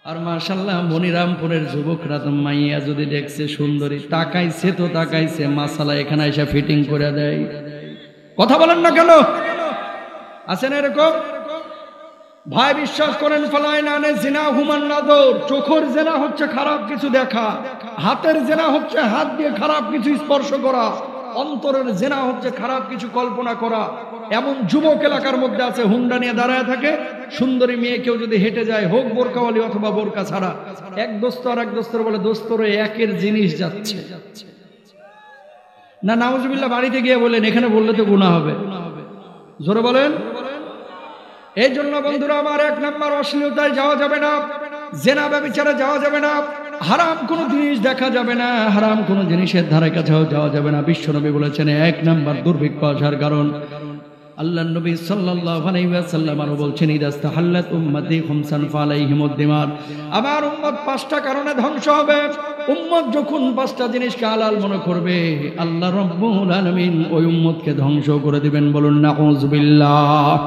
আর মাশাআল্লাহ মনিরামপুরের যুবকরা তো মাইয়া যদি দেখছে সুন্দরী তাকাইছে তো তাকাইছে, মাসালা এখানে এসে ফিটিং করে দেয়। কথা বলেন না কেন? আছে না এরকম? ভাই বিশ্বাস করেন, ফালাইনানে জিনা হুমান নাদর, চোখের জেনা হচ্ছে খারাপ কিছু দেখা, হাতের জেনা হচ্ছে হাত দিয়ে খারাপ কিছু স্পর্শ করা, অন্তরের জেনা হচ্ছে খারাপ কিছু কল্পনা করা। এমন যুবক এলাকার মধ্যে আছে হুন্ডা নিয়ে দাঁড়ায় থাকে, সুন্দরী মেয়ে কেউ যদি হেঁটে যায়, হোক বোরকাওয়ালি অথবা বোরকা ছাড়া, এক দোস্ত আর এক দোস্তর বলে দোস্তরে একের জিনিস যাচ্ছে না, নাউজুবিল্লাহ বাড়িতে গিয়ে বলেন, এখানে বললে তো গুনাহ হবে। জোরে বলেন। এই জন্য বন্ধুরা আমার, এক নাম্বার অশ্লীলতায় যাওয়া যাবে না, জেনা ব্যভিচারে যাওয়া যাবে না, হারাম কোনো জিনিস দেখা যাবে না, হারাম কোনো জিনিসের ধারে কাছেও যাওয়া যাবে না। বিশ্বনবী বলেছেন এক নাম্বার দুর্ভিক্ষ আসার কারণ। আল্লাহর নবী সাল্লাল্লাহু আলাইহি ওয়াসাল্লাম আরো বলছেন, ইদাস্তাহাল্লাত উম্মতি খুমসান ফালাইহিমুদ দিমার, আমার উম্মত পাঁচটা কারণে ধ্বংস হবে। উম্মত যখন পাঁচটা জিনিসকে হালাল মনে করবে, আল্লাহ রাব্বুল আলামিন ওই উম্মতকে ধ্বংস করে দিবেন। বলুন নাউযুবিল্লাহ।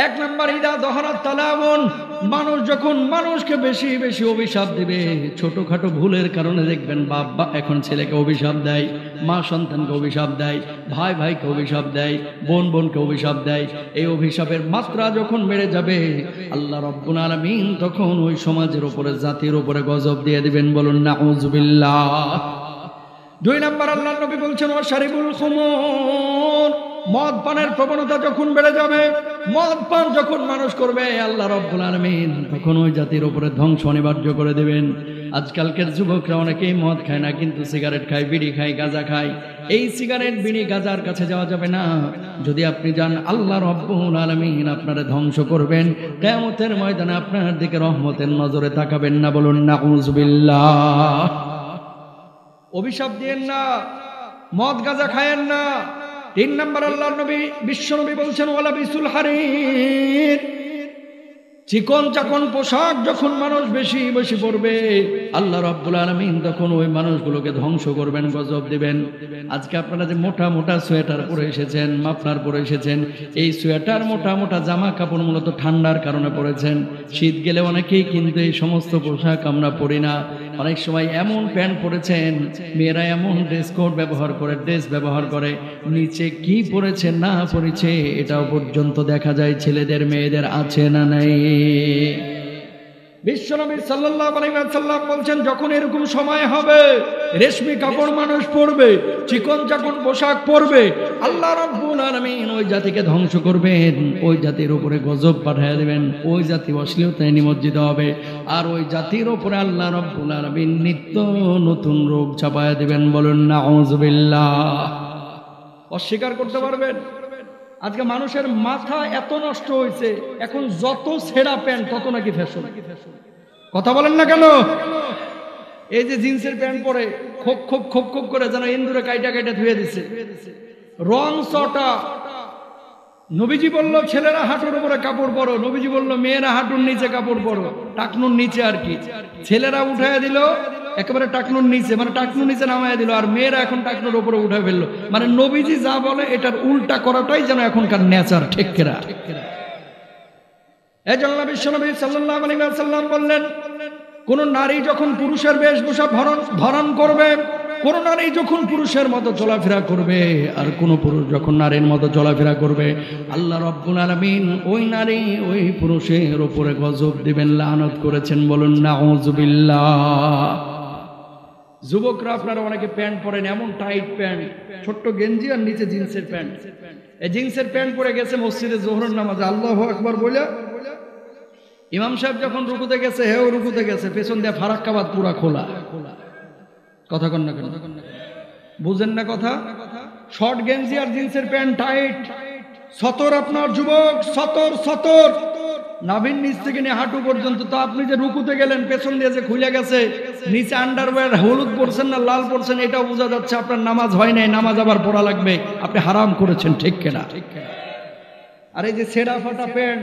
এক নাম্বার, ইদা দহরাত তালামুন, মানুষ যখন মানুষকে বেশি বেশি অভিশাপ দিবে, ছোটখাটো ভুলের কারণে দেখবেন বাবা এখন ছেলেকে অভিশাপ দেয়, মা সন্তানকে অভিশাপ দেয়, ভাই ভাইকে অভিশাপ দেয়, বোন বোনকে অভিশাপ দেয়। এই অভিশাপের মাত্রা যখন বেড়ে যাবে, আল্লাহ রাব্বুল আলামিন তখন ওই সমাজের উপরে, জাতির উপরে গজব দিয়ে দিবেন। বলুন নাউযুবিল্লাহ। দুই নাম্বার, আল্লাহর নবী বলছেন, ওয়াশারিবুল খুমুর, মদ পানের প্রবণতা যখন বেড়ে যাবে, মদ পান যখন মানুষ করবে, আল্লাহ রাব্বুল আলামিন তখন ওই জাতির উপরে ধ্বংস অনিবার্য করে দেবেন। আজকালকের যুবকরা অনেকেই মদ খায় না, কিন্তু সিগারেট খায়, বিড়ি খায়, গাঁজা খায়। এই সিগারেট বিড়ি গাঁজার কাছে যাওয়া যাবে না। যদি আপনি যান, আল্লাহ রাব্বুল আলামিন আপনারে ধ্বংস করবেন। কিয়ামতের ময়দানে আপনার দিকে রহমতের নজরে তাকাবেন না। বলুন নাউযুবিল্লাহ। অভিশাপ দিয়েন না, মদ গাঁজা খায়েন না। তিন নম্বর, আল্লাহর নবী বিশ্বনবী বলছেন, ওয়ালা বিসুল হারির, চিকন চাকন পোশাক যখন মানুষ বেশি বেশি পরবে, আল্লাহ রাব্বুল আলামিন তখন ওই মানুষগুলোকে ধ্বংস করবেন, গজব দিবেন। আজকে আপনারা যে মোটা মোটা সোয়েটার পরে এসেছেন, মাফলার পরে এসেছেন, এই সোয়েটার মোটা মোটা জামা কাপড় মূলত ঠান্ডার কারণে পরেছেন। শীত গেলে অনেকেই কিন্তু এই সমস্ত পোশাক আমরা পরি না। অনেক সময় এমন প্যান্ট পরেছেন, মেয়েরা এমন ড্রেস কোড ব্যবহার করে, ড্রেস ব্যবহার করে, নিচে কি পরেছে না পরেছে এটাও পর্যন্ত দেখা যায় ছেলেদের মেয়েদের, আছে না নাই? বিশ্বনবী সাল্লাল্লাহু আলাইহি ওয়াসাল্লাম বলছেন, যখন এরকম সময় হবে, রেশমি কাপড় মানুষ পরবে, চিকন চাকন পোশাক পরবে, আল্লাহ রাব্বুল আলামিন ওই জাতিকে ধ্বংস করবেন, ওই জাতির উপরে গজব পাঠিয়ে দেবেন, ওই জাতি অশ্লীলতায় নিমজ্জিত হবে, আর ওই জাতির উপরে আল্লাহ রাব্বুল আলামিন নিত্য নতুন রোগ চাপায়া দিবেন। বলুন নাউযুবিল্লাহ। অস্বীকার করতে পারবেন? আজকে মানুষের মাথা এত নষ্ট হয়েছে, এখন যত ছেঁড়া প্যান্ট তত নাকি ফ্যাশন। কথা বলেন না কেন? এই যে জিন্সের প্যান্ট পরে খোপ খোপ খোপ খোপ করে যেন ইন্দুরে কাইটা কাইটা ধুয়ে দিছে, রং চটা। নবীজি বলল ছেলেরা হাঁটুর উপরে কাপড় পরো, নবীজি বলল মেয়েরা হাঁটুর নিচে কাপড় পরো, টাকনুর নিচে আর কি। ছেলেরা উঠায় দিল একেবারে টাকনুর নিচে, মানে টাকনুর নিচে নামায় দিল, আর মেয়েরা এখন টাকনুর উপরে উঠে ফেললো। মানে নবীজি যা বলে এটার উল্টা করাটাই যেন এখনকার নেচার। ঠিক কিনা? এই জন্য বিশ্বনবী সাল্লাল্লাহু আলাইহি ওয়াসাল্লাম বললেন, কোন নারী যখন পুরুষের বেশভূষা ধারণ করবে, কোন নারী যখন পুরুষের মতো চলাফেরা করবে, আর কোন পুরুষ যখন নারীর মতো চলাফেরা করবে, আল্লাহ রাব্বুল আলামিন ওই নারী ওই পুরুষের উপরে গজব দিবেন, লানত করেছেন। বলুন নাউযুবিল্লাহ। যুবকরা আপনারা অনেকে প্যান্ট পরেন, এমন টাইট প্যান্ট, ছোট্ট গেঞ্জি আর নিচে জিন্সের প্যান্ট। এই জিন্সের প্যান্ট পরে গেছে মসজিদে জোহরের নামাজে, আল্লাহু আকবার বলে ইমাম সাহেব যখন রুকুতে গেছে, হেও রুকুতে গেছে, পেছন দিয়ে ফারাক্কাবাদ পুরা খোলা। কথা কন না কেন? বুঝেন না কথা? শর্ট গেঞ্জি আর জিন্সের প্যান্ট টাইট। সতর আপনার যুবক, সতর সতর, নাভির নিচ থেকে নিয়ে হাঁটু পর্যন্ত। তো আপনি যে রুকুতে গেলেন, পেছন দিয়ে যে খুলে গেছে, নিচে আন্ডারওয়্যার হলুদ পরছেন না লাল পরছেন, এটাও বোঝা যাচ্ছে আপনার নামাজ হয় নাই, নামাজ আবার পড়া লাগবে, আপনি হারাম করেছেন। ঠিক কিনা? আর এই যে ছেঁড়া ফাটা প্যান্ট,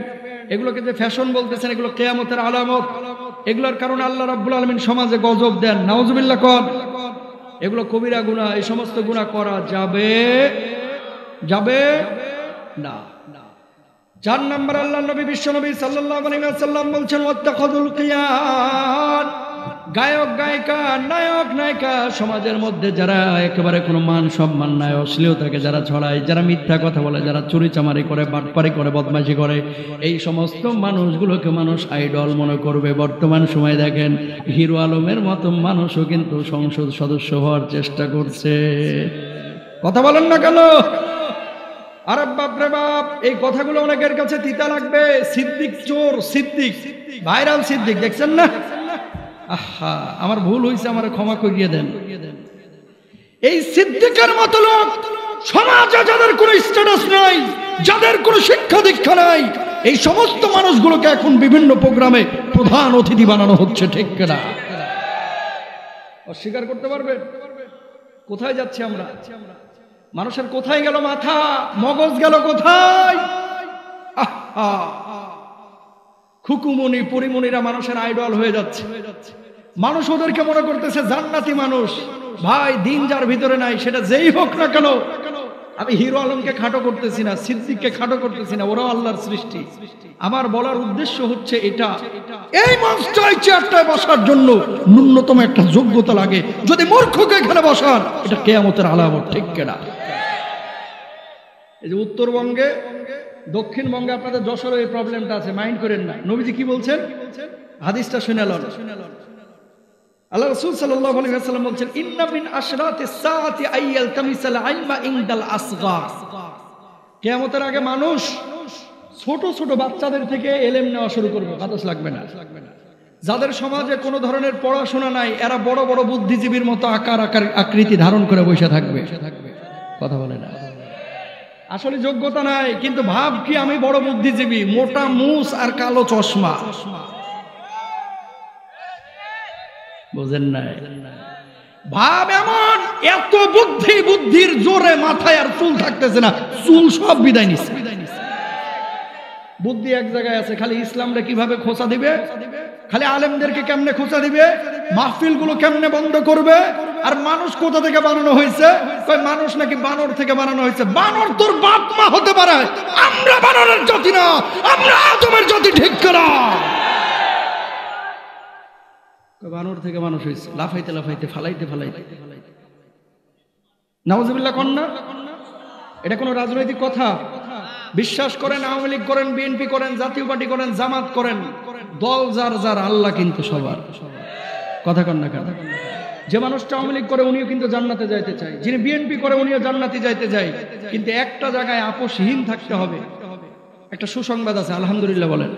এগুলোকে যে ফ্যাশন বলতেছেন, এগুলো কিয়ামতের আলামত। এগুলোর কারণে আল্লাহ রাব্বুল আলামিন সমাজে গজব দেন। নাউযুবিল্লাহ কোন? এগুলো কবিরা গুনাহ, এই সমস্ত গুনাহ করা যাবে যাবে না। 4 নম্বর আল্লাহ নবী বিশ্বনবী সাল্লাল্লাহু আলাইহি ওয়াসাল্লাম বলছেন ওয়াত্তাখাযুল কিয়ান, গায়ক গায়িকা নায়ক নায়িকা সমাজের মধ্যে যারা একেবারে কোনো মান সম্মান নাই, অশ্লীলতাকে যারা ছড়ায়, যারা মিথ্যা কথা বলে, যারা চুরি চামারি করে, বাটপারি করে, বদমাইশি করে, এই সমস্ত মানুষগুলোকে মানুষ আইডল মনে করবে। বর্তমান সময় দেখেন হিরো আলমের মতো মানুষও কিন্তু সংসদ সদস্য হওয়ার চেষ্টা করছে। কথা বলেন না কেন? আরে বাপ রে বাপ, এই কথাগুলো অনেকের কাছে তিতা লাগবে। সিদ্দিক চোর, সিদ্দিক ভাইরাল সিদ্দিক দেখছেন না? আহা, আমার ভুল হয়েছে, আমার ক্ষমা করিয়ে দেন। এই সিদ্দিকের মতো লোক সমাজে যাদের কোনো স্ট্যাটাস নাই, যাদের কোনো শিক্ষা দীক্ষা নাই, এই সমস্ত মানুষগুলোকে এখন বিভিন্ন প্রোগ্রামে প্রধান অতিথি বানানো হচ্ছে। ঠিক কিনা? অস্বীকার করতে পারবে? কোথায় যাচ্ছি আমরা? মানুষের কোথায় গেল মাথা, মগজ গেল কোথায়? আহা, খুকুমনি পরিমনিরা মানুষের আইডল হয়ে যাচ্ছে। মানুষ ওদেরকে মনে করতেছে জান্নাতি মানুষ। ভাই, দিন যার ভিতরে নাই সেটা যেই হোক না কেন, আমি হিরো আলমকে খাটো করতেছি না, সিদ্দিককে খাটো করতেছি না, ওরাও আল্লাহর সৃষ্টি। আমার বলার উদ্দেশ্য হচ্ছে এটা, এই মঞ্চটায় চেয়ারটায় বসার জন্য ন্যূনতম একটা যোগ্যতা লাগে। যদি মূর্খকে এখানে বসান, এটা কিয়ামতের আলামত। ঠিক কিনা? এই যে উত্তরবঙ্গে, দক্ষিণবঙ্গে, আপনাদের যশোরে এই প্রবলেমটা আছে, মাইন্ড করেন না। নবীজি কি বলছেন? হাদিসটা শুনে লন। আল্লাহ রাসূল সাল্লাল্লাহু আলাইহি ওয়াসাল্লাম বলছেন, ইন্না মিন আশরাতিস সাআতি আইয়াল তামিসাল ইলমা ইনদাল আসগার। কিয়ামতের আগে মানুষ ছোট ছোট বাচ্চাদের থেকে ইলম নেওয়া শুরু করবে। বাতাস লাগবে না। যাদের সমাজে কোনো ধরনের পড়াশোনা নাই, এরা বড় বড় বুদ্ধিজীবীর মতো আকৃতি ধারণ করে বসে থাকবে। কথা বলে না, আসলে যোগ্যতা নাই, কিন্তু ভাব কি আমি বড় বুদ্ধিজীবী, মোটা মুছ আর কালো চশমা। বুঝেন নাই? ভাব এমন, এত বুদ্ধি, বুদ্ধির জোরে মাথায় আর চুল থাকতেছে না, চুল সব বিদায় নিচ্ছে। বুদ্ধি এক জায়গায় আছে, খালি ইসলামরে কিভাবে খোঁচা দিবে, খালি আলেমদেরকে কেমনে খোঁচা দিবে, মাহফিল গুলো কেমনে বন্ধ করবে। আর মানুষ কোথা থেকে বানানো হয়েছে? মানুষ নাকি বানর থেকে বানানো হয়েছে। বানর তোর বাপ মা হতে পারে, আমরা বানরের জাতি না, আমরা আদমের জাতি। ঠিক করা, বানর থেকে মানুষ হয়েছে, লাফাইতে লাফাইতে, ফালাইতে ফালাইতে। নাউজুবিল্লাহ কন্যা, এটা কোনো রাজনৈতিক কথা? বিশ্বাস করেন, আওয়ামী লীগ করেন, বিএনপি করেন, জাতীয় পার্টি করেন, জামাত করেন, দল যার যার, আল্লাহ কিন্তু সবার। কথা কন না কেন? যে মানুষটা আওয়ামী লীগ করে উনিও কিন্তু জান্নাতে যাইতে চায়, যিনি বিএনপি করে উনিও জান্নাতে যাইতে চায়, কিন্তু একটা জায়গায় আপোষহীন থাকতে হবে। একটা সুসংবাদ আছে, আলহামদুলিল্লাহ বলেন,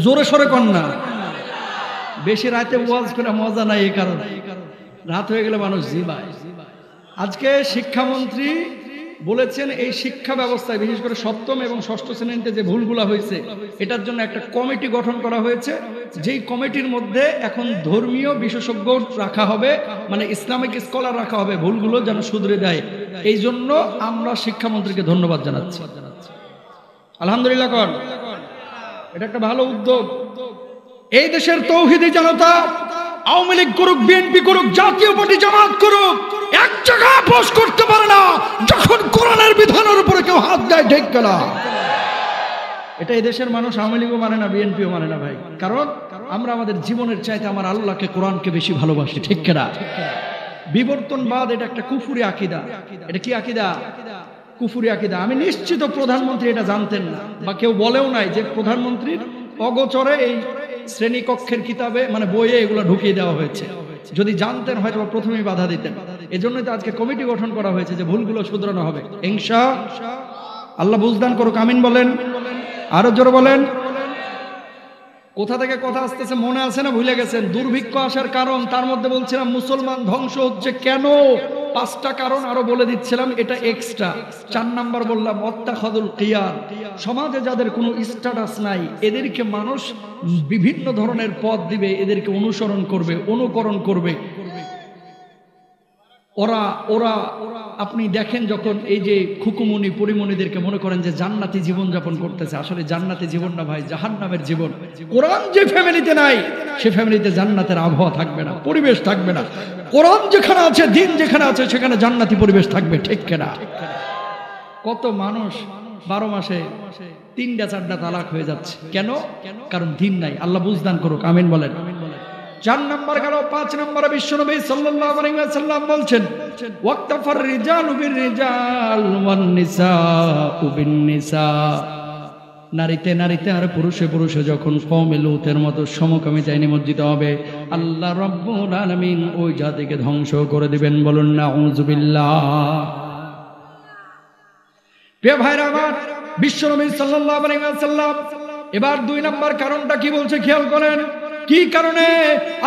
জোরে সরে কন না। বেশি রাতে ওয়াজ করে মজা নাই, এই কারণে রাত হয়ে গেলে মানুষ জিবায়। আজকে শিক্ষামন্ত্রী বলেছেন এই শিক্ষা ব্যবস্থায় বিশেষ করে সপ্তম এবং ষষ্ঠ শ্রেণীতে যে ভুলগুলো হয়েছে, এটার জন্য একটা কমিটি গঠন করা হয়েছে। যেই কমিটির মধ্যে এখন ধর্মীয় বিশেষজ্ঞ রাখা হবে, মানে ইসলামিক স্কলার রাখা হবে, ভুলগুলো যেন শুধরে দেয়। এই জন্য আমরা শিক্ষামন্ত্রীকে ধন্যবাদ জানাচ্ছি। আলহামদুলিল্লাহ কর, এটা একটা ভালো উদ্যোগ। এই দেশের তৌহিদি জনতা আওয়ামী লীগ করুক, বিএনপি করুক, জাতীয় পার্টি, জামাত করুক, এক জায়গায় আপোষ করতে পারে না যখন কোরআনের বিধানের উপরে কেউ হাত দেয়। ঠিক না? এটা এই দেশের মানুষ আওয়ামী লীগও মানে না, বিএনপিও মানে না ভাই। কারণ আমরা আমাদের জীবনের চাইতে আমার আল্লাহকে, কোরআনকে বেশি ভালোবাসি। ঠিক না? বিবর্তনবাদ এটা একটা কুফরি আকীদা। এটা কি আকীদা? কুফরি আকীদা। আমি নিশ্চিত প্রধানমন্ত্রী এটা জানতেন না, বা কেউ বলেও নাই যে প্রধানমন্ত্রীর অগোচরে এই শ্রেণীকক্ষের কিতাবে, মানে বইয়ে এগুলো ঢুকিয়ে দেওয়া হয়েছে। যদি জানতেন হয়তো প্রথমেই বাধা দিতেন। এজন্যই তো আজকে কমিটি গঠন করা হয়েছে যে ভুলগুলো শুধরানো হবে ইনশাআল্লাহ। বুঝদান করুক, আমিন বলেন, আরো জোরে বলেন। কোথা থেকে কথা আসতেছে মনে আছে না ভুলে গেছেন? দুর্ভিক্ষ আসার কারণ, তার মধ্যে বলছিলাম মুসলমান ধ্বংস হচ্ছে কেন, 5টা কারণ আরো বলে দিচ্ছিলাম, এটা এক্সট্রা। 4 নাম্বার বললাম ওয়াত্তাখাযুল কিয়ান। সমাজে যাদের কোনো স্ট্যাটাস নাই, এদেরকে মানুষ বিভিন্ন ধরনের পথ দিবে, এদেরকে অনুসরণ করবে, অনুকরণ করবে। ওরা আপনি দেখেন যখন এই যে খুকুমনি পরিমনিদেরকে মনে করেন যে জান্নাতি জীবন যাপন করতেছে, আসলে জান্নাতি জীবন না ভাই, জাহান্নামের জীবন। কোরআন যে ফ্যামিলিতে নাই, সে ফ্যামিলিতে জান্নাতের আবহাওয়া থাকবে না, পরিবেশ থাকবে না। কোরআন যেখানে আছে, দিন যেখানে আছে, সেখানে জান্নাতি পরিবেশ থাকবে। ঠিক কিনা? কত মানুষ 12 মাসে 3টা 4টা তালাক হয়ে যাচ্ছে। কেন? কারণ দিন নাই। আল্লাহ বুঝদান করুক, আমিন বলেন। 4 নম্বর গেল। 5 নম্বরে বিশ্বনবী সাল্লাল্লাহু আলাইহি ওয়াসাল্লাম বলছেন, ওয়াক্তাফার রিজালু বির-রিজাল ওয়ান নিসাউ বিন-নিসা। নারীতে নারীতে আর পুরুষে পুরুষে যখন কওমে লূতের মতো সমকামিতায় নিমজ্জিত হবে, আল্লাহ রাব্বুল আলামিন ওই জাতিকে ধ্বংস করে দিবেন। বলুন নাউযুবিল্লাহ। প্রিয় ভাইরা আমার, বিশ্বনবী সাল্লাল্লাহু আলাইহি ওয়াসাল্লাম এবার 2 নম্বর কারণটা কি বলছে খেয়াল করেন। কি কারণে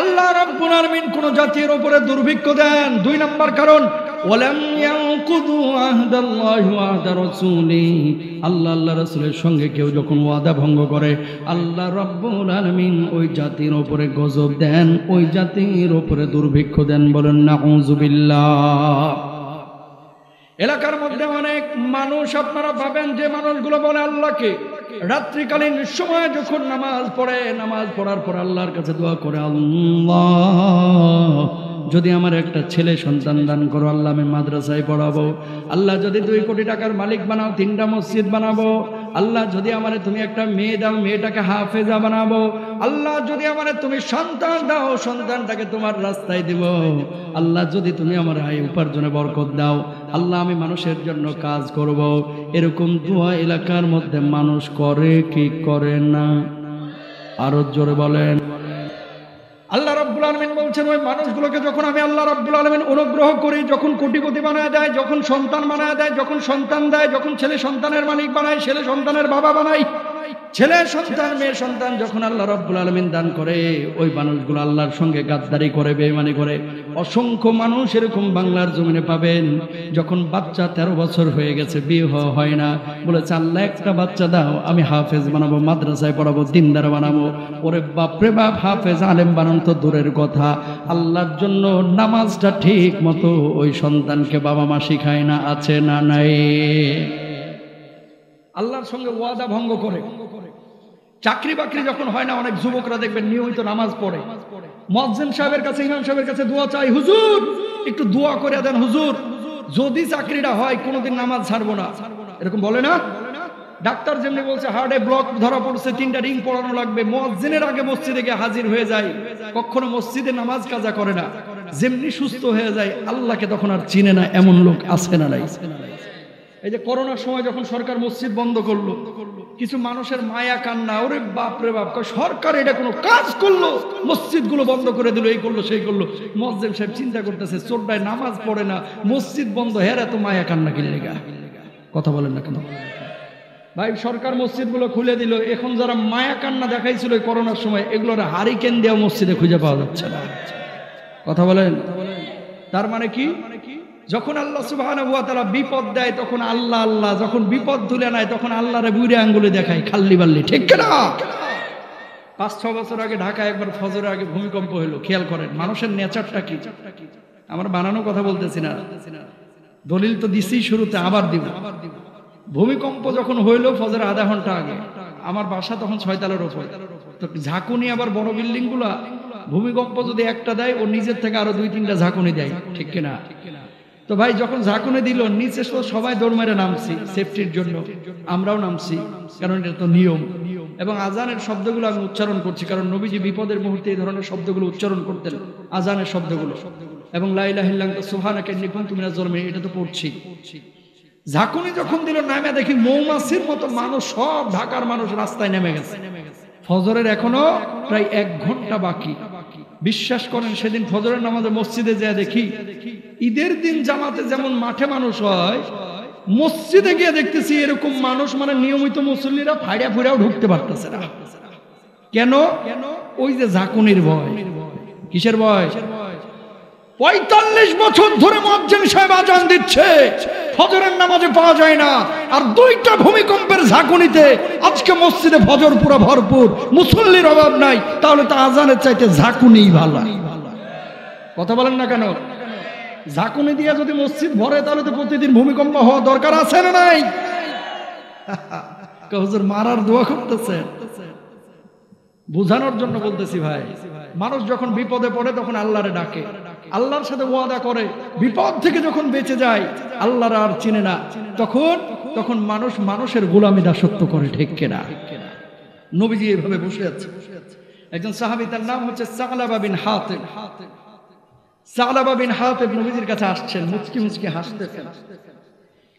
আল্লাহ রাব্বুল আলামিন কোন জাতির উপরে দুর্ভিক্ষ দেন? 2 নম্বর কারণ, ওয়ালাম ইয়ানকুযু আহদাল্লাহি ওয়া আহদা রাসূলিহি। আল্লাহ রাসূলের সঙ্গে কেউ যখন ওয়াদা ভঙ্গ করে, আল্লাহ রাব্বুল আলামিন ওই জাতির উপরে গজব দেন, ওই জাতির উপরে দুর্ভিক্ষ দেন। বলেন নাউযুবিল্লাহ। এলাকার মধ্যে অনেক মানুষ আপনারা পাবেন যে মানুষগুলো বলে আল্লাহকে রাত্রিকালীন সময় যখন নামাজ পড়ে, নামাজ পড়ার পর আল্লাহর কাছে দোয়া করে, আল্লাহ যদি আমার একটা ছেলে সন্তান দান করো, আল্লাহ আমি মাদ্রাসায় পড়াবো। আল্লাহ যদি 2 কোটি টাকার মালিক বানাও, 3টা মসজিদ বানাবো। আল্লাহ যদি আমারে তুমি একটা মেয়ে দাও, মেয়েটাকে হাফেজা বানাবো। আল্লাহ যদি আমারে তুমি সন্তান দাও, সন্তানটাকে তোমার রাস্তায় দিব। আল্লাহ যদি তুমি আমার আয় উপার্জনে বরকত দাও, আল্লাহ আমি মানুষের জন্য কাজ করব। এরকম দোয়া এলাকার মধ্যে মানুষ করে কি করে না? আরো জোরে বলেন। আল্লাহ রাব্বুল আলামিন বলছেন, ওই মানুষগুলোকে যখন আমি আল্লাহ রাব্বুল আলামিন অনুগ্রহ করি, যখন কোটিপতি বানায় দেয়, যখন সন্তান বানায় দেয়, যখন সন্তান দেয়, যখন ছেলে সন্তানের মালিক বানায়, ছেলে সন্তানের বাবা বানায়, ছেলে সন্তান মেয়ে সন্তান যখন আল্লাহ রাব্বুল আলামিন দান করে, ওই মানুষগুলো আল্লাহর সঙ্গে গাদ্দারি করে, বেঈমানি করে। অসংখ্য মানুষ এরকম বাংলার জমিনে পাবেন, যখন বাচ্চা 13 বছর হয়ে গেছে, বিয়ে হয় না, বলেছে আল্লাহ একটা বাচ্চা দাও, আমি হাফেজ বানাবো, মাদ্রাসায় পড়াবো, দিনদার বানাবো। ওরে বাপরে বাপ, হাফেজ আলেম বানানো তো দূরের কথা, আল্লাহর জন্য নামাজটা ঠিক মতো ওই সন্তানকে বাবা মা শিখায় না। আছে না নাই? আল্লাহর সঙ্গে ওয়াদা ভঙ্গ করে। চাকরি বাকরি যখন হয় না, অনেক যুবকরা দেখবেন নিয়মিত নামাজ পড়ে, মুয়াজ্জিন সাহেবের কাছে, ইমাম সাহেবের কাছে দোয়া চাই, হুজুর একটু দোয়া করে দেন, হুজুর যদি চাকরিটা হয় কোনোদিন নামাজ ছাড়বো না। এরকম বলে না? ডাক্তার যেমনি বলছে হার্টে ব্লক ধরা পড়ছে, 3টা রিং পড়ানো লাগবে, মুয়াজ্জিনের আগে মসজিদে গিয়ে হাজির হয়ে যায়, কখনো মসজিদে নামাজ কাজা করে না, যেমনি সুস্থ হয়ে যায় আল্লাহকে তখন আর চিনে না। এমন লোক আছে না নাই? এই যে করোনার সময় যখন সরকার মসজিদ বন্ধ করলো, কিছু মানুষের মায়া কান্না, ওরে বাপ রে বাপ, সরকার এটা কোনো কাজ করলো, মসজিদগুলো বন্ধ করে দিল, এই করলো সেই করলো। মুয়াজ্জিন সাহেব চিন্তা করতেছে, চোরটায় নামাজ পড়ে না, মসজিদ বন্ধ, হের এত মায়া কান্না কি লেগা? কথা বলেন না কেন ভাই? সরকার মসজিদগুলো খুলে দিল, এখন যারা মায়া কান্না দেখাইছিল করোনার সময়, এগুলোর হারিকেন দেওয়া মসজিদে খুঁজে পাওয়া যাচ্ছে না। কথা বলেন। তার মানে কি? যখন আল্লাহ সুবহানাহু ওয়া তাআলা বিপদ দেয় তখন আল্লাহ আল্লাহ, যখন বিপদ তুলে নেয় তখন আল্লাহরে বুইড়ে আঙ্গুলে দেখায়, খাল্লি বাল্লি, ঠিক কিনা? 5-6 বছর আগে ঢাকায় একবার ফজরের আগে ভূমিকম্প হলো, খেয়াল করেন মানুষের নেচারটা কি। আমার বানানো কথা বলতেছি না, দলিল তো দিছি শুরুতে, আবার দিব। ভূমিকম্প যখন হইল ফজরের আধা ঘন্টা আগে, আমার বাসা তখন 6 তলার উপরে, তো ঝাঁকুনি আবার বড় বিল্ডিং গুলা, ভূমিকম্প যদি একটা দেয় ও নিজের থেকে আরো 2-3টা ঝাঁকুনি দেয়, ঠিক কিনা? তো ভাই যখন ঝাঁকুনি দিল, নিচে সবাই দৌড় মেরে নামছি সেফটির জন্য, আমরাও নামছি, কারণ এটা তো নিয়ম। এবং আজানের শব্দগুলো আমি উচ্চারণ করছি, কারণ নবীজি বিপদের মুহূর্তে এই ধরনের শব্দগুলো উচ্চারণ করতেন, আজানের শব্দগুলো, এবং লা ইলাহা ইল্লা আনতা সুবহানাকা ইন্নী কুনতু মিনাজ জালিমিন, এটা তো পড়ছি। ঝাঁকুনি যখন দিল, নামে দেখি মৌমাছির মতো মানুষ, সব ঢাকার মানুষ রাস্তায় নেমে গেছে। ফজরের এখনো প্রায় 1 ঘন্টা বাকি। বিশ্বাস করেন, সেদিন ফজরের নামাজে মসজিদে যায় দেখি, ঈদের দিন জামাতে যেমন মাঠে মানুষ হয়, মসজিদে গিয়ে দেখতেছি এরকম মানুষ, মানে নিয়মিত মুসল্লিরা ফাইড়া ফুইড়াও ঢুকতে পারতেছে না। কেন? ওই যে ঝাঁকুনির ভয়। কিসের ভয়? 45 বছর ধরে মুয়াজ্জিন সাহেব আজান দিচ্ছে, ফজরের নামাজে পাওয়া যায় না, আর 2টা ভূমিকম্পের ঝাঁকুনিতে আজকে মসজিদে ফজর পুরো ভরপুর, মুসল্লির অভাব নাই, তাহলে তো আজানের চাইতে ঝাঁকুনিই ভালো। কথা বলেন না কেন? ঝাঁকুনি দিয়ে যদি মসজিদ ভরে, তাহলে তো প্রতিদিন ভূমিকম্প হওয়া দরকার আছে না নাই? হুজুর মারার দোয়া করতেছে, বুঝানোর জন্য বলতেছি ভাই। মানুষ যখন বিপদে পড়ে তখন আল্লাহরে ডাকে, আল্লাহর সাথে ওয়াদা করে, বিপদ থেকে যখন বেঁচে যায়, আল্লাহর আর চিনে না, তখন তখন মানুষ মানুষের গোলামি দাসত্ব করে, ঠিক কিনা? নবীজি এইভাবে বসে আছে, একজন সাহাবী তার নাম হচ্ছে সালাবা বিন হাতিব। সালাবা বিন হাতিব নবীজির কাছে আসছেন, মুচকি মুচকি হাসতেছেন।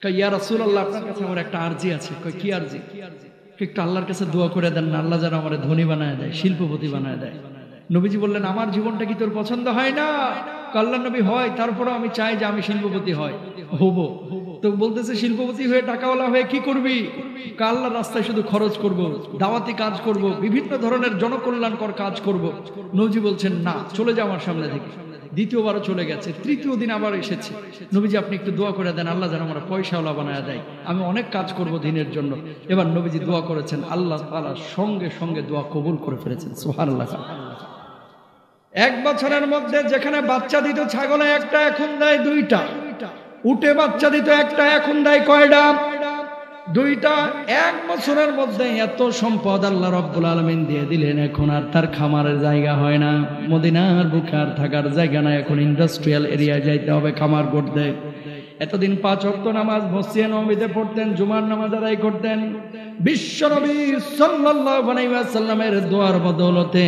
কয় ইয়া রাসূলুল্লাহ, আপনার কাছে আমার একটা আরজি আছে। কয় কি আরজি? একটু আল্লাহর কাছে দোয়া করে দেন না, আল্লাহ যেন আমার ধনী বানায় দেয়, শিল্পপতি বানায় দেয়। নবীজি বললেন, আমার জীবনটা কি তোর পছন্দ হয় না? আল্লাহর নবী হয়, তারপরেও আমি চাই যে আমি শিল্পপতি হব। তো বলতেছে, শিল্পপতি হয়ে টাকাওয়ালা হয়ে কি করবি? আল্লাহর রাস্তায় শুধু খরচ করব, দাওয়াতি কাজ করব, বিভিন্ন ধরনের জনকল্যাণকর কাজ করব। নবীজি বলছেন, না, চলে যা আমার সামনে থেকে। দ্বিতীয়বারও চলে গেছে, তৃতীয় দিন আবার এসেছে। নবীজি, আপনি একটু দোয়া করে দেন, আল্লাহ যেন আমরা পয়সাওয়ালা বানায় দেয়, আমি অনেক কাজ করব দিনের জন্য। এবার নবীজি দোয়া করেছেন, আল্লাহ তাআলা সঙ্গে সঙ্গে দোয়া কবুল করে ফেলেছেন। সুবহানাল্লাহ। 1 বছরের মধ্যে যেখানে বাচ্চা দিত ছাগলে একটা, এখন দেয় 2টা। উটে বাচ্চা দিত একটা, এখন দেয় কয়টা? 2টা। 1 বছরের মধ্যে এত সম্পদ আল্লাহ রাব্বুল আলামিন দিয়ে দিলেন, এখন আর তার খামারের জায়গা হয় না। মদিনার বুকে আর থাকার জায়গা নাই, এখন ইন্ডাস্ট্রিয়াল এরিয়ায় যাইতে হবে খামার করতে। এতদিন 5 ওয়াক্ত নামাজ মসজিদে নববীতে পড়তেন, জুমার নামাজ আদায় করতেন। বিশ্বনবী সাল্লাল্লাহু আলাইহি ওয়াসাল্লামের দোয়ার বদৌলতে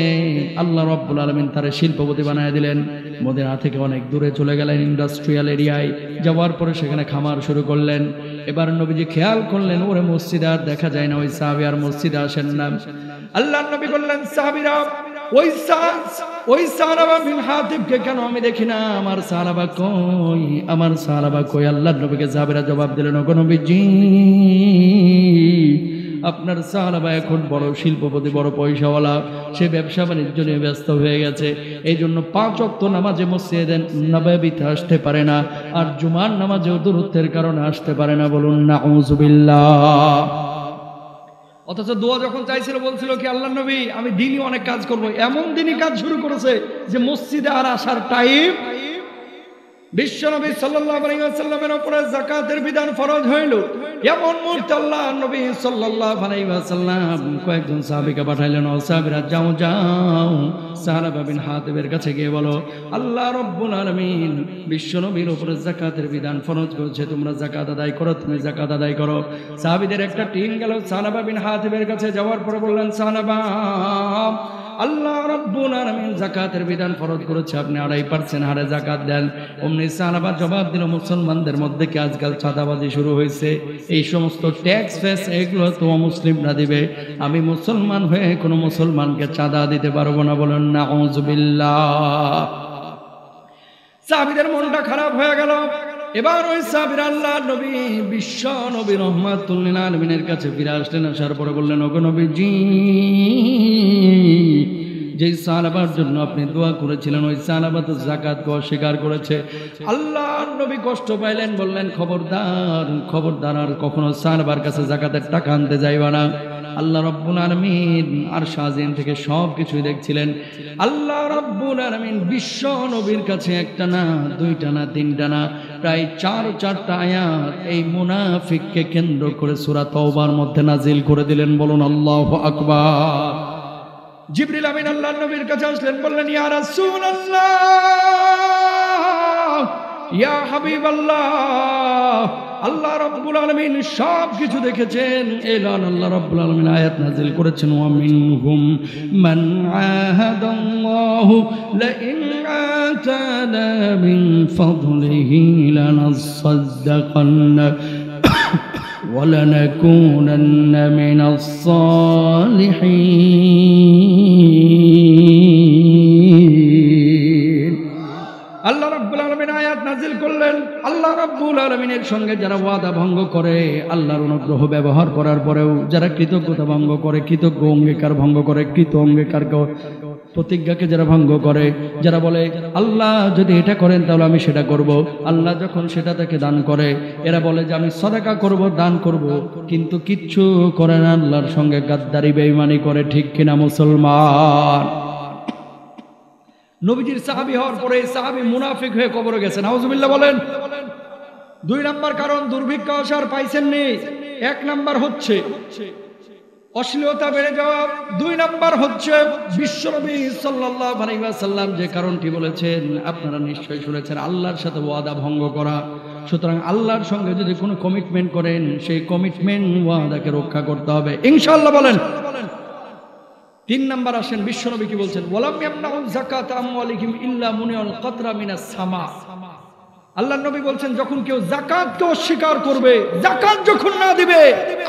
আল্লাহ রাব্বুল আলামিন তারে শিল্পপতি বানায় দিলেন। মদিনা থেকে অনেক দূরে চলে গেলেন ইন্ডাস্ট্রিয়াল এরিয়ায়, যাওয়ার পরে সেখানে খামার শুরু করলেন। এবার নবীজি খেয়াল করলেন, ওরে মসজিদে আর দেখা যায় না, ওই সাহাবী আর মসজিদে আসেন না। আল্লাহর নবী বললেন, সাহাবীরা, ওই সালাবা বিন হাতিবকে কেন আমি দেখি না? আমার সালাবা কই, আমার সালাবা কই? আল্লাহর নবীকে সাহাবীরা জবাব দিলেন, ওগো নবীজি, আপনার সাহাবা এখন বড় শিল্পপতি, বড় পয়সাওয়ালা, সে ব্যবসা বাণিজ্য নিয়ে ব্যস্ত হয়ে গেছে। এই জন্য 5 ওয়াক্ত নামাজে মসজিদে নববীতে আসতে পারে না, আর জুমার নামাজেও দূরত্বের কারণে আসতে পারে না। বলুন নাউযুবিল্লাহ। অথচ দোয়া যখন চাইছিল বলছিল কি, আল্লাহর নবী, আমি দিনই অনেক কাজ করব। এমন দিনই কাজ শুরু করেছে যে মসজিদে আর আসার টাইম। বিশ্বনবী সাল্লাল্লাহু আলাইহি ওয়াসাল্লামের উপরে যাকাতের বিধান ফরজ হইল, এমন মুহূর্তে আল্লাহর নবী সাল্লাল্লাহু আলাইহি ওয়াসাল্লাম কয়েকজন সাহাবীকে পাঠাইলেন, ও সাহাবীরা, যাও সালাবা বিন হাতিবের কাছে গিয়ে বলো, আল্লাহ রাব্বুল আলামিন বিশ্বনবীর উপরে যাকাতের বিধান ফরজ করেছে, তোমরা যাকাত আদায় করো, তুমি যাকাত আদায় করো। সাহাবীদের একটা টিম গেল সালাবা বিন হাতিবের কাছে, যাওয়ার পরে বললেন, সালাবা, আল্লাহ রাব্বুল আলামিন যাকাতের বিধান ফরজ করেছে, আপনি 2.5% হারে যাকাত দেন। অমনি সাহাবা জবাব দিল, মুসলমানদের মধ্যে কি আজকাল চাঁদাবাজি শুরু হয়েছে? এই সমস্ত ট্যাক্স ফ্যাক্স এগুলো তো মুসলিমরা দিবে, আমি মুসলমান হয়ে কোনো মুসলমানকে চাঁদা দিতে পারবো না। বলেন নাউযুবিল্লাহ। সাহাবীদের মনটা খারাপ হয়ে গেল। এবার ওই সাহাবীরা আল্লাহ নবী বিশ্ব নবী রাহমাতুল লিল আলামিনের কাছে ফিরে আসলেন। আসার পরে বললেন, ওগো নবীজি, যেই সাহাবার জন্য আপনি দোয়া করেছিলেন, ওই সাহাবা তো যাকাতকে অস্বীকার করেছে। আল্লাহর নবী কষ্ট পাইলেন, বললেন, খবরদার, খবরদার, আর কখনো সাহাবার কাছে যাকাতের টাকা আনতে যাইবা না। আল্লাহ রাব্বুল আলামিন আর শাহজিন থেকে সবকিছুই দেখছিলেন। আল্লাহ রাব্বুল আলামিন বিশ্ব নবীর কাছে একটা না, 2টা না, 3টা না, প্রায় 4টা আয়াত এই মুনাফিককে কেন্দ্র করে সূরা তাওবার মধ্যে নাজিল করে দিলেন। বলুন আল্লাহু আকবার। জিবরিল আমিন আল্লাহর নবীর কাছে আসলেন, বললেন, ইয়া রাসূলুল্লাহ, ইয়া হাবিবাল্লাহ, আল্লাহ রাব্বুল আলামিন সব কিছু দেখেছেন। এলান আল্লাহ রাব্বুল আলামিন আয়াত নাযিল করেছেন, ওয়া মিনহুম মান আহাদাল্লাহু লা ইন আতানা মিন ফাদলিহি লানাসাদ্দাকান্না ওয়া লানাকুনান্না মিনাস সালিহিন। আল্লাহ রাব্বুল আলামিন আয়াত নাযিল করলেন, আল্লাহ রাব্বুল আলামিনের সঙ্গে যারা ওয়াদা ভঙ্গ করে, আল্লাহর অনুগ্রহ ব্যবহার করার পরেও যারা কৃতজ্ঞতা ভঙ্গ করে, কৃতজ্ঞ অঙ্গীকার ভঙ্গ করে, কৃত অঙ্গীকারকে, প্রতিজ্ঞাকে যারা ভঙ্গ করে, যারা বলে আল্লাহ যদি এটা করেন তাহলে আমি সেটা করব, আল্লাহ যখন সেটা থেকে দান করে, এরা বলে যে আমি সাদাকা করব, দান করব, কিন্তু কিচ্ছু করে না, আল্লাহর সঙ্গে গাদ্দারি বেঈমানি করে। ঠিক কিনা মুসলমান? নবীজির সাহাবী হওয়ার পরে সাহাবী মুনাফিক হয়ে কবরে গেছেন। নাউযুবিল্লাহ বলেন। 2 নাম্বার কারণ, দুর্ভিক্ষ আসার পাইছেন নি। 1 নাম্বার হচ্ছে অশ্লীলতা বেড়ে যাওয়া, 2 নাম্বার হচ্ছে বিশ্বনবী সাল্লাল্লাহু আলাইহি ওয়াসাল্লাম যে কারণটি বলেছেন আপনারা নিশ্চয়ই শুনেছেন, আল্লাহর সাথে ওয়াদা ভঙ্গ করা। সুতরাং আল্লাহর সঙ্গে যদি কোনো কমিটমেন্ট করেন, সেই কমিটমেন্ট ওয়াদাকে রক্ষা করতে হবে ইনশাআল্লাহ। বলেন 3 নাম্বার আসেন, বিশ্বনবী কি বলছেন? ওয়ালাম ইয়ামনাউ যাকাতা আমওয়ালিহিম ইল্লা মুনিউল কাতরা মিনাস সামা। আল্লাহর নবী বলছেন, যখন কেউ যাকাতকে অস্বীকার করবে, যাকাত যখন না দিবে,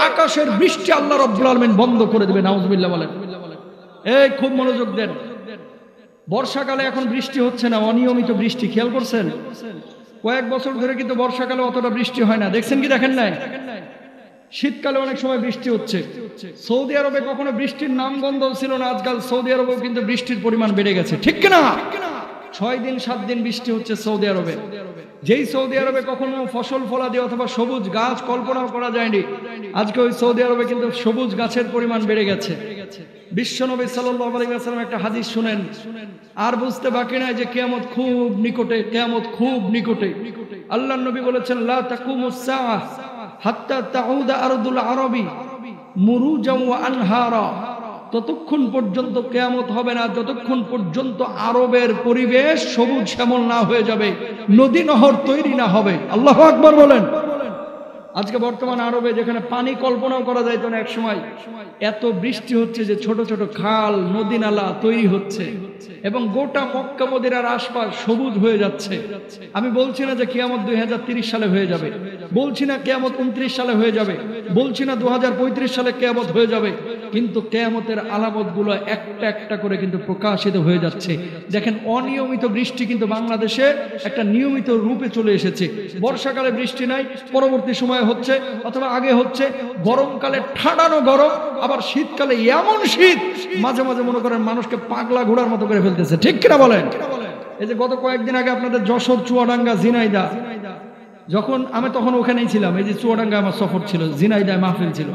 আকাশের বৃষ্টি আল্লাহ রাব্বুল আলামিন বন্ধ করে দিবে। নাউজুবিল্লাহ। বলেন এই খুব মনোযোগ দেন। বর্ষাকালে এখন বৃষ্টি হচ্ছে না, অনিয়মিত বৃষ্টি, খেয়াল করছেন? কয়েক বছর ধরে কিন্তু বর্ষাকালে অতটা বৃষ্টি হয় না, দেখছেন কি দেখেন নাই? শীতকালে অনেক সময় বৃষ্টি হচ্ছে। সৌদি আরবে কখনো বৃষ্টির নাম গন্ধ ছিল না, আজকাল সৌদি আরবেও কিন্তু বৃষ্টির পরিমাণ বেড়ে গেছে, ঠিক কিনা? 6 দিন 7 দিন বৃষ্টি হচ্ছে সৌদি আরবে। যেই সৌদি আরবে কখনো ফসল ফলাদি অথবা সবুজ গাছ কল্পনাও করা যায়নি, আজকে ওই সৌদি আরবে কিন্তু সবুজ গাছের পরিমাণ বেড়ে গেছে। বিশ্বনবী সাল্লাল্লাহু আলাইহি ওয়াসাল্লাম একটা হাদিস শুনেন, আর বুঝতে বাকি নাই যে কিয়ামত খুব নিকটে, কিয়ামত খুব নিকটে। আল্লাহর নবী বলেছেন, লা তাকুমুস সাআহ হাত্তা তাউদা আরদুল আরবি মুরুজাও ওয়া আনহারা। ততক্ষণ পর্যন্ত কিয়ামত হবে না যতক্ষণ পর্যন্ত আরবের পরিবেশ সবুজ শ্যামল না হয়ে যাবে, নদী নহর তৈরি না হবে। আল্লাহু আকবার বলেন। আজকে বর্তমান আরবে যেখানে পানি কল্পনাও করা যাইত না এক সময়, এত বৃষ্টি হচ্ছে যে ছোট ছোট খাল নদী নালা তৈরি হচ্ছে এবং গোটা মক্কা মদিনার আশপাশ সবুজ হয়ে যাচ্ছে। আমি বলছি না যে কিয়ামত 2030 সালে হয়ে যাবে, বলছি না কিয়ামত 29 সালে হয়ে যাবে, বলছি না 2035 সালে কিয়ামত হয়ে যাবে, কিন্তু কিয়ামতের আলামতগুলো একটা একটা করে কিন্তু প্রকাশিত হয়ে যাচ্ছে। দেখেন অনিয়মিত বৃষ্টি কিন্তু বাংলাদেশে একটা নিয়মিত রূপে চলে এসেছে। বর্ষাকালে বৃষ্টি নাই, পরবর্তী সময় হচ্ছে অথবা আগে হচ্ছে, গরমকালে ঠাডানো গরম, আবার শীতকালে এমন শীত মাঝে মাঝে মনে করেন মানুষকে পাগলা ঘোড়ার মতো করে ফেলতেছে, ঠিক কিনা বলেন? এই যে গত কয়েকদিন আগে আপনাদের যশোর, চুয়াডাঙ্গা, ঝিনাইদহ, যখন আমি তখন ওখানেই ছিলাম, এই যে চুয়াডাঙ্গা আমার সফর ছিল, ঝিনাইদহ মাহফিল ছিল,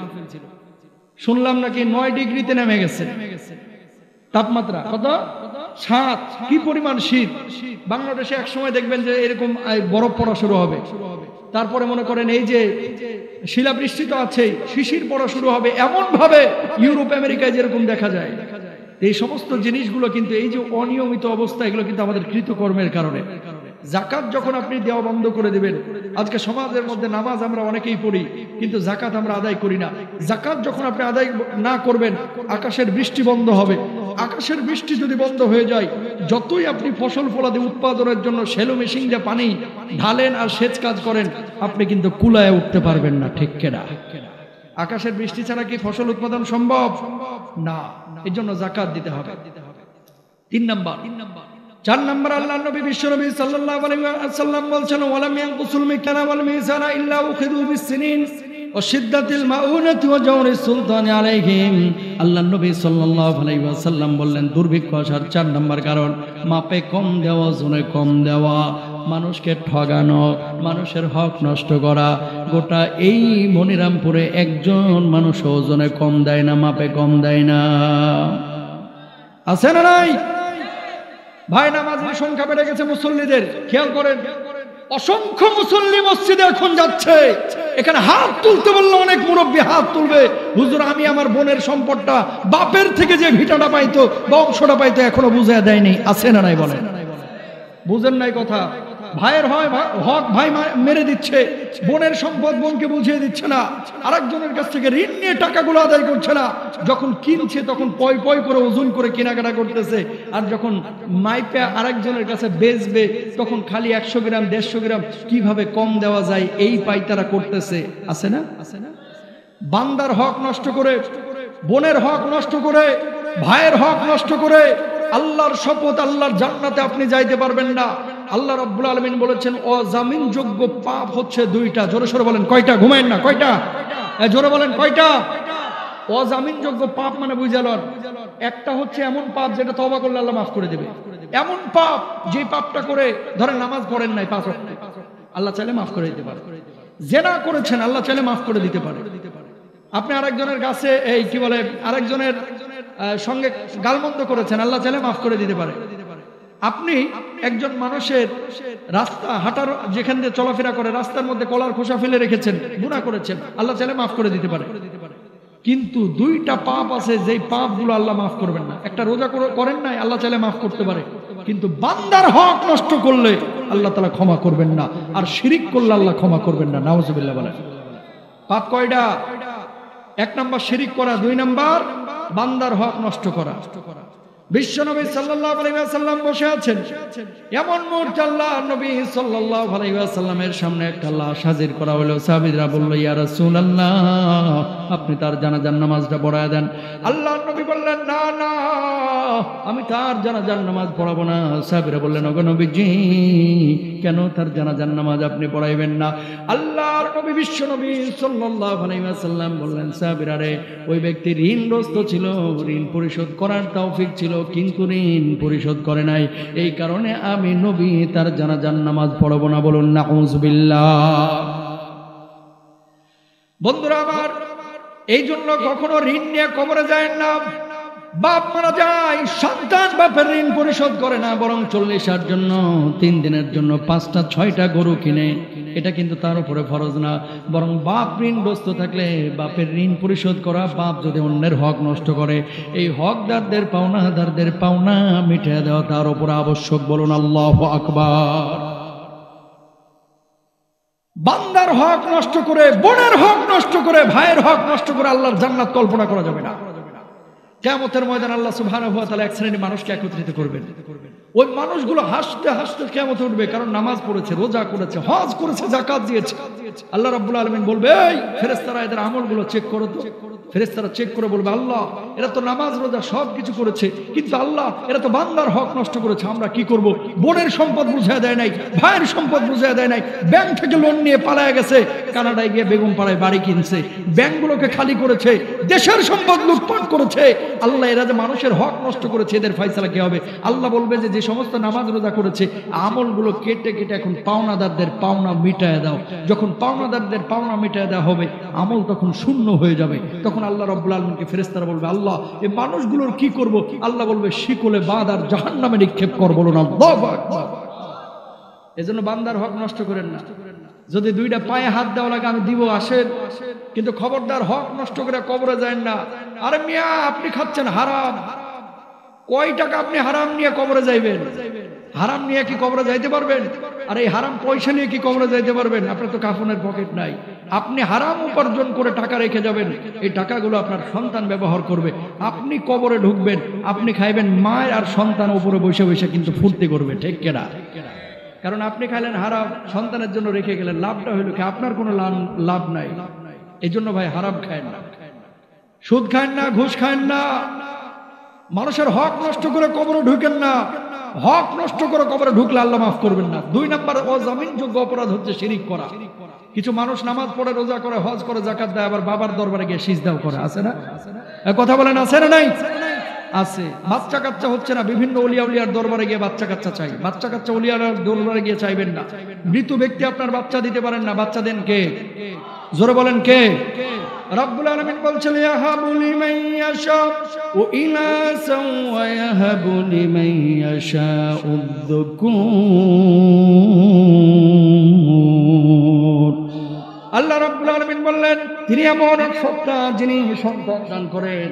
শুনলাম নাকি 9 ডিগ্রিতে নেমে গেছে তাপমাত্রা। কত? 7। কি পরিমাণ শীত! বাংলাদেশে এক সময় দেখবেন যে এরকম বরফ পড়া শুরু হবে, তারপরে মনে করেন এই যে শিলাবৃষ্টি তো আছেই, শিশির পড়া শুরু হবে, এমন ভাবে ইউরোপ আমেরিকায় যেরকম দেখা যায়। এই সমস্ত জিনিসগুলো কিন্তু এই যে অনিয়মিত অবস্থা, এগুলো কিন্তু আমাদের কৃতকর্মের কারণে। যাকাত যখন আপনি দেওয়া বন্ধ করে দিবেন, আজকে সমাজের মধ্যে নামাজ আমরা অনেকেই পড়ি কিন্তু যাকাত আমরা আদায় করি না। যাকাত যখন আপনি আদায় না করবেন, আকাশের বৃষ্টি বন্ধ হবে। আকাশের বৃষ্টি যদি বন্ধ হয়ে যায়, যতই আপনি ফসল ফলাদি উৎপাদনের জন্য সেলো মেশিন দিয়ে পানি ঢালেন আর সেচ কাজ করেন, আপনি কিন্তু কুলায় উঠতে পারবেন না, ঠিক কিনা? আকাশের বৃষ্টি ছাড়া কি ফসল উৎপাদন সম্ভব? না। এই জন্য যাকাত দিতে হবে। 3 নাম্বার। 4 নাম্বার, আল্লাহর নবী বিশ্বনবী সাল্লাল্লাহু আলাইহি ওয়াসাল্লাম বলছেন, ওয়ালাম ইয়ানকুসুল মিকানা ওয়াল মিজানা ইল্লা উখিযু বিসসিনিন ওয়া শিদ্দাতিল মাউনাতি ওয়া জাওরিস সুলতানি আলাইহিম। আল্লাহর নবী সাল্লাল্লাহু আলাইহি ওয়াসাল্লাম বললেন, দুর্ভিক্ষ আসার 4 নাম্বার কারণ মাপে কম দেওয়া, ওজনে কম দেওয়া, মানুষকে ঠগানো, মানুষের হক নষ্ট করা। গোটা এই মনিরামপুরে একজন মানুষ ওজনে কম দেয় না, মাপে কম দেয় না, আছে না নাই? ভাই, নামাজের সংখ্যা বেড়ে গেছে মুসল্লিদের, খেয়াল করেন। অসংখ্য মুসল্লি মসজিদে এখন যাচ্ছে, এখানে হাত তুলতে বললে অনেক মুরব্বী হাত তুলবে, হুজুর আমি আমার বোনের সম্পদটা বাপের থেকে যে ভিটাটা পাইতো বা অংশটা পাইতো এখনো বুঝায় দেয়নি, আছে না নাই? বলেন, বুঝেন নাই কথা? ভাইয়ের হক ভাই মেরে দিচ্ছে, বোনের সম্পদ বোনকে বুঝিয়ে দিচ্ছে না, আরেকজনের কাছ থেকে ঋণ নিয়ে টাকাগুলো আদায় করছে না। যখন কিনছে তখন পয় পয় করে ওজন করে কেনাকাটা করতেছে, আর যখন মাইপে আরেকজনের কাছে বেচবে তখন খালি 100 গ্রাম 150 গ্রাম কিভাবে কম দেওয়া যায় এই পাইতারা করতেছে, আছে না? বান্দার হক নষ্ট করে, বোনের হক নষ্ট করে, ভাইয়ের হক নষ্ট করে, আল্লাহর শপথ, আল্লাহর জান্নাতে আপনি যাইতে পারবেন না। আল্লাহ রাব্বুল আলামিন বলেছেন, অজামিনযোগ্য পাপ হচ্ছে 2টা। জোরে সোরে বলেন কয়টা? ঘুমায়েন না, কয়টা? জোরে বলেন কয়টা? অজামিনযোগ্য পাপ মানে বুঝালেন, একটা হচ্ছে এমন পাপ যেটা তওবা করলে আল্লাহ মাফ করে দেবে। এমন পাপ যে পাপটা করে, ধরেন নামাজ পড়েন নাই 5 ওয়াক্ত, আল্লাহ চাইলে মাফ করে দিতে পারে। জিনা করেছেন, আল্লাহ চাইলে মাফ করে দিতে পারে। আপনি আরেকজনের কাছে এই কি বলে আরেকজনের সঙ্গে গালমন্দ করেছেন, আল্লাহ চাইলে মাফ করে দিতে পারে। আপনি একজন মানুষের রাস্তা হাঁটার, যেখান দিয়ে চলাফেরা করে, রাস্তার মধ্যে কলার খোসা ফেলে রেখেছেন, গুনাহ করেছেন, আল্লাহ চাইলে মাফ করে দিতে পারে। কিন্তু 2টা পাপ আছে যেই পাপগুলো আল্লাহ মাফ করবেন না। একটা রোজা করেন নাই, আল্লাহ চাইলে মাফ করতে পারে, কিন্তু বান্দার হক নষ্ট করলে আল্লাহ তাআলা ক্ষমা করবেন না, আর শিরিক করলে আল্লাহ ক্ষমা করবেন না। নাউজুবিল্লাহ বলেন। পাপ কয়টা? 1 নাম্বার শিরিক করা, 2 নাম্বার বান্দার হক নষ্ট করা। বিশ্বনবী সাল্লাল্লাহু আলাইহি ওয়াসাল্লাম বসে আছেন, এমন মুহূর্তে আল্লাহর নবী সাল্লাল্লাহু আলাইহি ওয়াসাল্লামের সামনে একটা লাশ হাজির করা হলো। সাহাবীরা বলল, ইয়া রাসূলুল্লাহ, আপনি তার জানাজার নামাজটা পড়ায় দেন। আল্লাহর নবী বললেন, না না, আমি তার জানাজার নামাজ পড়াবো না। সাহাবীরা বললেন, ওগো নবীজি, কেন তার জানাজার নামাজ আপনি পড়াইবেন না? আল্লাহর নবী বিশ্বনবী সাল্লাল্লাহু আলাইহি ওয়াসাল্লাম বললেন, সাহাবীরা রে, ওই ব্যক্তি ঋণগ্রস্ত ছিল, ঋণ পরিশোধ করার তৌফিক ছিল, কিন্তু ঋণ পরিশোধ করে নাই। এই কারণে আমি নবী তার জানাজার নামাজ পড়াবো না। বলুন নাউজুবিল্লাহ। বন্ধুরা আমার, এই জন্য কখনো ঋণ নিয়ে কবরে যায় না। বাপ মারা যায়, সন্তান বাপের ঋণ পরিশোধ করে না, বরং 40 জন্য 3 দিনের জন্য 5টা 6টা গরু কিনে। এটা কিন্তু তার উপরে ফরজ না, বরং বাপ ঋণগ্রস্ত থাকলে বাপের ঋণ পরিশোধ করা। বাপ যদি অন্যের হক নষ্ট করে, এই হকদারদের পাওনাদারদের পাওনা মিটিয়ে দেওয়া তার উপরে আবশ্যক। বলুন আল্লাহু আকবার। বান্দার হক নষ্ট করে, বোনের হক নষ্ট করে, ভাইয়ের হক নষ্ট করে আল্লাহর জান্নাত কল্পনা করা যাবে না। কিয়ামতের ময়দানে আল্লাহ সুবহানাহু ওয়া তাআলা এক শ্রেণীর মানুষকে একত্রিত করবেন। ওই মানুষগুলো হাসতে হাসতে কিয়ামতে উঠবে, কারণ নামাজ পড়েছে, রোজা করেছে, হজ করেছে, যাকাত দিয়েছে। আল্লাহ রাব্বুল আলামিন বলবে, এই ফেরেশতারা এদের আমলগুলো চেক করো তো। ফেরেশতারা চেক করে বলবে, আল্লাহ, এরা তো নামাজ রোজা সব কিছু করেছে, কিন্তু আল্লাহ, এরা তো বান্দার হক নষ্ট করেছে। আমরা কি করব? বোনের সম্পদ বুঝায় দেয় নাই, ভাইয়ের সম্পদ বুঝায় দেয় নাই, ব্যাংক থেকে লোন নিয়ে পালায় গেছে, কানাডায় গিয়ে বেগম পাড়ায় বাড়ি কিনছে, ব্যাংকগুলোকে খালি করেছে, দেশের সম্পদ লুটপাট করেছে। আল্লাহ, এরা যে মানুষের হক নষ্ট করেছে, এদের ফয়সালা কি হবে? আল্লাহ বলবে যে, যে সমস্ত নামাজ রোজা করেছে, আমলগুলো কেটে কেটে এখন পাওনাদারদের পাওনা মিটায় দাও। যখন পাওনাদারদের পাওনা মিটায় দেওয়া হবে, আমল তখন শূন্য হয়ে যাবে। তখন আল্লাহ রাব্বুল আলামিনকে ফেরেশতারা বলবে, আল্লাহ, এই মানুষগুলোর কি করব? আল্লাহ বলবে, শিকলে বাঁধ আর জাহান্নামে নিক্ষেপ কর। বলুন আল্লাহু আকবার। এজন্য বান্দার হক নষ্ট করেন না। যদি 2টা পায়ে হাত দেওয়া লাগে আমি দিব, আসেন, কিন্তু খবরদার হক নষ্ট করে কবরে যায় না। আরে মিয়া, আপনি খাচ্ছেন হারাম, কয় টাকা আপনি হারাম নিয়ে কবরে যাইবেন? হারাম নিয়ে কি কবরে যাইতে পারবেন? আর এই হারাম পয়সা নিয়ে কি কবরে যাইতে পারবেন? আপনার তো কাফনের পকেট নাই। আপনি হারাম উপার্জন করে টাকা রেখে যাবেন, এই টাকাগুলো আপনার সন্তান ব্যবহার করবে। আপনি কবরে ঢুকবেন, আপনি খাইবেন, মায়ের আর সন্তান উপরে বসে বসে কিন্তু ফুর্তি করবে। ঠিক কিনা? কারণ আপনি খাইলেন হারাম, সন্তানের জন্য রেখে গেলেন, লাভটা হইল কি? আপনার কোনো লাভ নাই। এই জন্য ভাই, হারাম খায়েন না, সুদ খায়েন না, ঘুষ খায়েন না, মানুষের হক নষ্ট করে কবরে ঢুকেন না। হক নষ্ট করে কবরে ঢুকলে আল্লাহ মাফ করবেন না। 2 নাম্বার অজামিনযোগ্য অপরাধ হচ্ছে শিরিক করা। কিছু মানুষ নামাজ পড়ে, রোজা করে, হজ করে, যাকাত দেয়, আবার বাবার দরবারে গিয়ে সিজদাও করে। আছে না? কথা বলেন, আছে না নাই? আছে। বাচ্চা কাচ্চা হচ্ছে না, বিভিন্ন ওলিয়া উলিয়ার দরবারে গিয়ে বাচ্চা কাচ্চা চাই। বাচ্চা কাচ্চা ওলিয়ার দরবারে গিয়ে চাইবেন না। মৃত ব্যক্তি আপনার বাচ্চা দিতে পারেন না, বাচ্চা দেন কে? জোরে বলেন কে? রব্বুল আলামিন বলছেন, ইয়াহাবু লিমান ইয়াশা ওয়া ইনাসা ওয়া ইয়াহাবু লিমান ইয়াশাউ যুকুর। আল্লাহ রাব্বুল আলামিন বললেন, তিনি এমন সত্তা যিনি সন্তান দান করেন,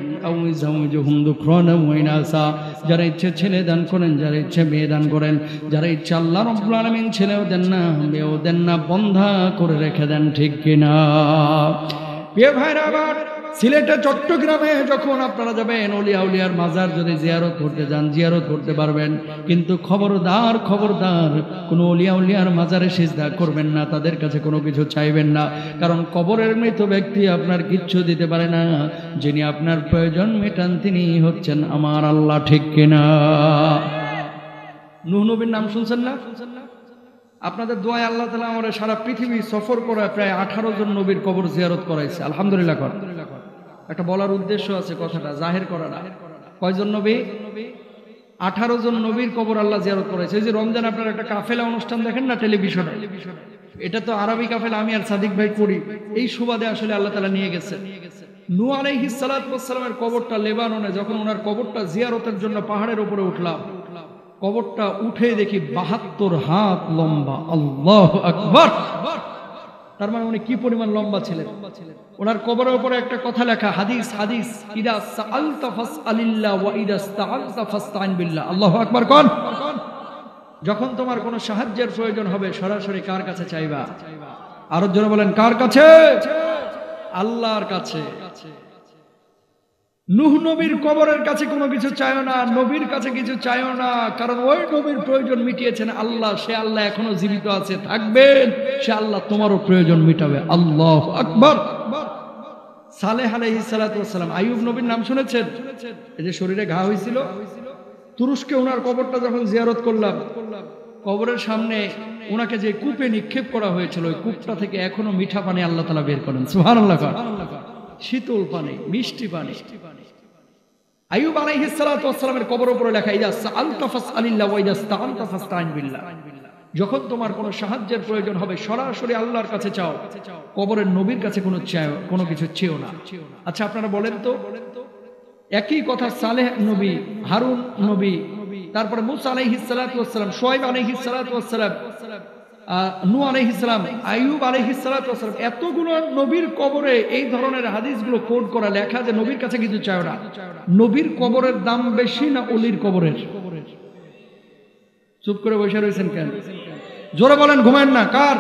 যারা ইচ্ছে ছেলে দান করেন, যারা ইচ্ছে মেয়ে দান করেন। যারা ইচ্ছে আল্লাহ রাব্বুল আলামিন ছেলেও দেন না, মেয়েও দেন না, বন্ধা করে রেখে দেন। ঠিক কিনা? প্রিয় ভাইরা আমার, সিলেটে চট্টগ্রামে যখন আপনারা যাবেন, ওলিয়া উলিয়ার মাজার যদি জিয়ারত করতে যান, জিয়ারত করতে পারবেন, কিন্তু খবরদার খবরদার কোনো ওলিয়া উলিয়ার মাজারে সিজদা করবেন না, তাদের কাছে কোনো কিছু চাইবেন না। কারণ কবরের মৃত ব্যক্তি আপনার কিচ্ছু দিতে পারে না। যিনি আপনার প্রয়োজন মেটান, তিনি হচ্ছেন আমার আল্লাহ। ঠিক কিনা? নূহ নবীর নাম শুনছেন না? আপনাদের দোয়ায় আল্লাহ তাআলা আমাদের সারা পৃথিবী সফর করে প্রায় 18 জন নবীর কবর জিয়ারত করাইছে। আলহামদুলিল্লাহ। একটা বলার উদ্দেশ্য আছে, কথাটা জাহির করা না। কয়জন নবী? 18 জন নবীর কবর আল্লাহ জিয়ারত করাইছে। এই যে রমজান আপনার একটা কাফেলা অনুষ্ঠান দেখেন না টেলিভিশনে, এটা তো আরবি কাফেলা, আমি আর সাদিক ভাই করি। এই সুবাদে আসলে আল্লাহ তাআলা নিয়ে গেছে। নূহ আলাইহিস সালাতু ওয়াস সালামের কবরটা লেবাননে, যখন ওনার কবরটা জিয়ারতের জন্য পাহাড়ের উপরে উঠলাম, কবরটা উঠে দেখি 72 হাত লম্বা। আল্লাহু আকবার। তার মানে উনি কি পরিমাণ লম্বা ছিলেন। ওনার কবরের উপরে একটা কথা লেখা, হাদিস হাদিস, ইদা সাআলতা ফাসআলিল্লাহ ওয়া ইদা ইসতাআনতা ফাসতাইন বিল্লাহ। আল্লাহু আকবার কোন। যখন তোমার কোনো সাহায্যের প্রয়োজন হবে সরাসরি কার কাছে চাইবা? আরো জোরে বলেন, কার কাছে? আল্লাহর কাছে। নূহ নবীর কবরের কাছে কোনো কিছু চাইও না, নবীর কাছে কিছু চাইও না, কারণ ওই নবীর প্রয়োজন মিটিয়েছেন আল্লাহ। সে আল্লাহ এখনো জীবিত আছে, থাকবেন, সে আল্লাহ তোমারও প্রয়োজন মিটাবে। আল্লাহু আকবার। সালেহ আলাইহিস সালাতু ওয়াস সালাম, আইয়ুব নবীর নাম শুনেছেন? এই যে শরীরে ঘা হয়েছিল, তুরস্কে ওনার কবরটা যখন জিয়ারত করলাম, কবরের সামনে ওনাকে যে কূপে নিক্ষেপ করা হয়েছিল, ওই কূপটা থেকে এখনো মিঠা পানি আল্লাহ তাআলা বের করেন। সুবহানাল্লাহ। শীতল পানি, মিষ্টি পানি। আইয়ুব আলাইহিস সালাতু ওয়াস সালামের কবরের উপরে লেখা, ইযা সাআলতা ফাসআলিল্লাহ ওয়া ইযা ইসতাআনতা ফাসতাইন বিল্লাহ। যখন তোমার কোনো সাহায্যের প্রয়োজন হবে সরাসরি আল্লাহর কাছে চাও, কবরের নবীর কাছে কোনো কিছু চেও না। আচ্ছা আপনারা বলেন তো, একই কথা সালেহ নবী, হারুন নবী, তারপরে মুসা আলাইহিস সালাতু ওয়াস সালাম, শুআয়ব আলাইহিস সালাতু ওয়াস সালাম, নূহ আলাইহিস সালাম, আইয়ুব আলাইহিস সালাতু ওয়াস সালাম, এতগুলো নবীর কবরে এই ধরনের হাদিসগুলো কোট করা, লেখা যে নবীর কাছে কিছু চাও না। নবীর কবরের দাম বেশি না ওলির কবরের? চুপ করে বসে রয়েছেন কেন? জোরে বলেন, ঘুমায়েন না। কার?